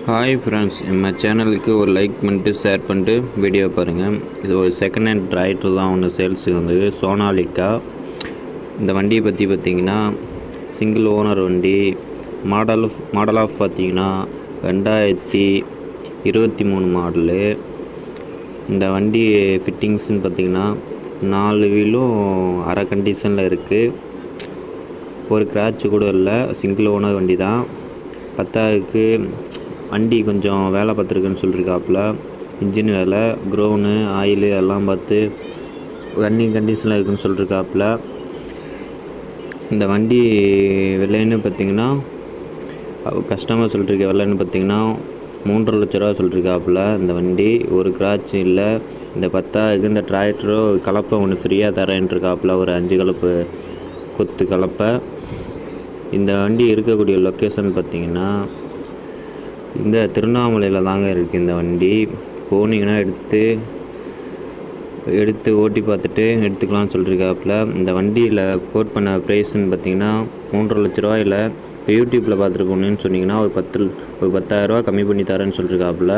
Hi friends, நம்ம சேனலுக்கு ஒரு லைக் பண்ணிட்டு ஷேர் பண்ணிட்டு வீடியோ பாருங்கள். இது ஒரு செகண்ட் ஹேண்ட் டிராக்டர் தான் ஒன்று சேல்ஸுக்கு வந்தது, சோனாலிக்கா. இந்த வண்டியை பற்றி பார்த்திங்கன்னா சிங்கிள் ஓனர் வண்டி. மாடல் ஆஃப் பார்த்திங்கன்னா 2023 மாடலு. இந்த வண்டி ஃபிட்டிங்ஸ்ன்னு பார்த்திங்கன்னா 4 வீலும் அரை கண்டிஷனில் இருக்குது, ஒரு கிராட்ச் கூட இல்லை. சிங்கிள் ஓனர் வண்டி தான். பத்தாவதுக்கு வண்டி கொஞ்சம் வேலை பார்த்துருக்குன்னு சொல்லியிருக்காப்புல. இன்ஜின் வேலை, க்ரௌனு, ஆயிலு எல்லாம் பார்த்து ரன்னிங் கண்டிஷனில் இருக்குதுன்னு சொல்லியிருக்காப்புல. இந்த வண்டி விலைன்னு பார்த்திங்கன்னா கஸ்டமர் சொல்லியிருக்க விலைன்னு பார்த்திங்கன்னா 3.5 லட்ச ரூபா சொல்லியிருக்காப்புல. இந்த வண்டி ஒரு கிராட்ச் இல்லை. இந்த பத்தாவதுக்கு இந்த டிராக்டரோ கலப்பை ஒன்று ஃப்ரீயாக தரேன்ருக்காப்புல, ஒரு 5 கலப்பு கொத்து கலப்பை. இந்த வண்டி இருக்கக்கூடிய லொக்கேஷன் பார்த்திங்கன்னா இந்த திருவண்ணாமலையில் தாங்க இருக்குது. இந்த வண்டி போனீங்கன்னா எடுத்து ஓட்டி பார்த்துட்டு எடுத்துக்கலாம்னு சொல்லியிருக்காப்புல. இந்த வண்டியில் கோட் பண்ண ப்ரைஸ்ன்னு பார்த்தீங்கன்னா 3.5 லட்ச ரூபாயில் யூடியூப்பில் பார்த்துட்டு போகணுன்னு சொன்னீங்கன்னா ஒரு 10,000 ரூபா கம்மி பண்ணி தரேன்னு சொல்லியிருக்காப்புல.